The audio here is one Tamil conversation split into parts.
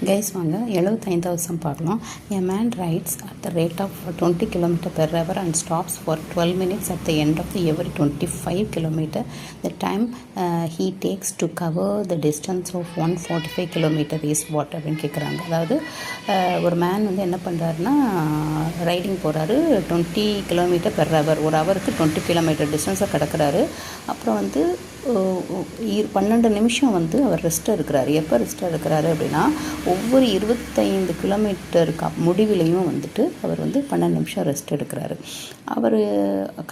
கைஸ் வாங்க 75வது சம் பார்க்கலாம். A man rides at the rate of 20 km per hour and stops for 12 minutes at the end of the every 25 km. The time he takes to cover the distance of 145 km is what அப்படின்னு கேட்குறாங்க. அதாவது ஒரு மேன் வந்து என்ன பண்ணுறாருன்னா ரைடிங் போகிறாரு 20 km per hour, ஒரு ஹவருக்கு 20 km டிஸ்டன்ஸை கிடக்கிறாரு. அப்புறம் வந்து 12 நிமிஷம் வந்து அவர் ரெஸ்ட்டாக இருக்கிறாரு. எப்போ ரெஸ்ட்டாக இருக்கிறாரு அப்படின்னா ஒவ்வொரு 25 கிலோமீட்டருக்கு முடிவிலையும் வந்துட்டு அவர் வந்து 12 நிமிஷம் ரெஸ்ட் எடுக்கிறாரு. அவர்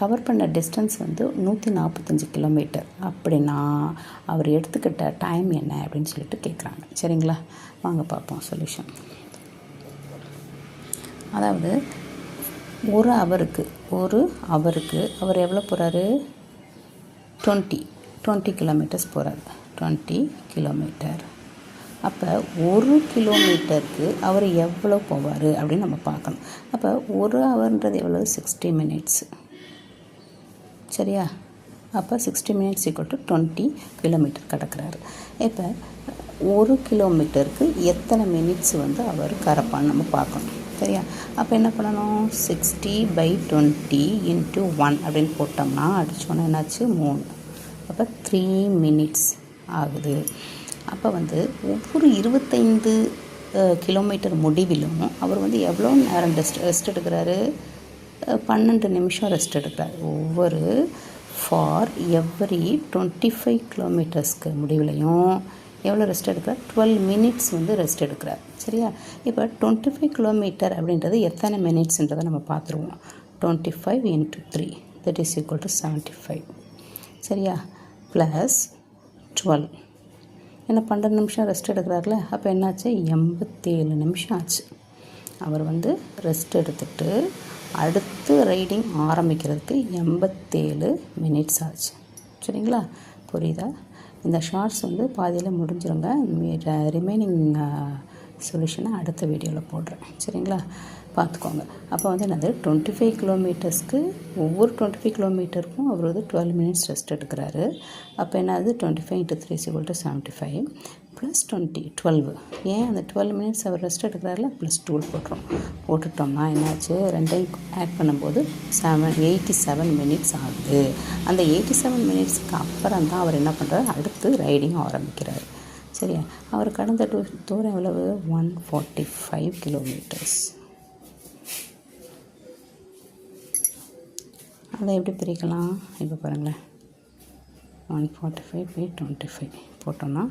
கவர் பண்ண டிஸ்டன்ஸ் வந்து 145 கிலோமீட்டர். அப்படின்னா அவர் எடுத்துக்கிட்ட டைம் என்ன அப்படின்னு சொல்லிட்டு கேட்குறாங்க. சரிங்களா, வாங்க பார்ப்போம் சொல்யூஷன். அதாவது ஒரு ஹவருக்கு அவர் எவ்வளோ போகிறாரு? 20 கிலோமீட்டர்ஸ் போகிறாரு. 20 கிலோமீட்டர். அப்போ ஒரு கிலோமீட்டருக்கு அவர் எவ்வளோ போவார் அப்படின்னு நம்ம பார்க்கணும். அப்போ ஒரு ஹவர்ன்றது எவ்வளோ? 60 மினிட்ஸு. சரியா? அப்போ 60 மினிட்ஸ் ஈக்குவல் டு 20 கிலோமீட்டர் கிடக்கிறாரு. இப்போ ஒரு கிலோமீட்டருக்கு எத்தனை மினிட்ஸ் வந்து அவர் கரப்பான்னு நம்ம பார்க்கணும். சரியா? அப்போ என்ன பண்ணணும்? 60/20 × 1 அப்படின்னு போட்டோம்னா அடிச்சோன்னா என்னாச்சு? 3. அப்போ 3 மினிட்ஸ் ஆகுது. அப்போ வந்து ஒவ்வொரு 25 கிலோமீட்டர் முடிவிலும் அவர் வந்து எவ்வளோ நேரம் ரெஸ்ட் எடுக்கிறாரு? 12 நிமிஷம் ரெஸ்ட் எடுக்கிறார். ஃபார் எவ்ரி 25 கிலோமீட்டர்ஸ்க்கு முடிவிலையும் எவ்வளோ ரெஸ்ட் எடுக்கிறார்? 12 மினிட்ஸ் வந்து ரெஸ்ட் எடுக்கிறார். சரியா? இப்போ 25 கிலோமீட்டர் அப்படின்றது எத்தனை மினிட்ஸ்ன்றதை நம்ம பார்த்துருவோம். 25 × 3 தட் இஸ் ஈக்குவல் டு 75. சரியா? ப்ளஸ் 12. ஏன்னா 12 நிமிஷம் ரெஸ்ட் எடுக்கிறார்ல, அப்போ என்னாச்சு? 87 நிமிஷம் ஆச்சு. அவர் வந்து ரெஸ்ட் எடுத்துகிட்டு அடுத்து ரைடிங் ஆரம்பிக்கிறதுக்கு 87 மினிட்ஸ் ஆச்சு. சரிங்களா? புரியுதா? இந்த ஷார்ட்ஸ் வந்து பாதியில் முடிஞ்சிருங்க. ரிமைனிங் சொல்யூஷனை அடுத்த வீடியோவில் போடுறேன். சரிங்களா? பார்த்துக்கோங்க. அப்போ வந்து என்னது? 25 கிலோமீட்டர்ஸ்க்கு ஒவ்வொரு 25 கிலோமீட்டருக்கும் அவர் வந்து 12 மினிட்ஸ் ரெஸ்ட் எடுக்கிறாரு. அப்போ என்னது? 25 × 3 = 75 ப்ளஸ் 12. ஏன் அந்த 12 மினிட்ஸ் அவர் ரெஸ்ட் எடுக்கிறாருல, ப்ளஸ் 12 போட்டுட்டோம்னா என்னாச்சு? ரெண்டையும் ஆட் பண்ணும்போது 87 மினிட்ஸ் ஆகுது. அந்த 87 மினிட்ஸ்க்கு அப்புறம் தான் அவர் என்ன பண்ணுறாரு? அடுத்து ரைடிங் ஆரம்பிக்கிறார். சரியா? அவர் கடந்த தூரம் எவ்வளவு? 145 கிலோமீட்டர்ஸ். அதை எப்படி பிரிக்கலாம்? இப்போ பாருங்களேன், 145/25 போட்டோம்னா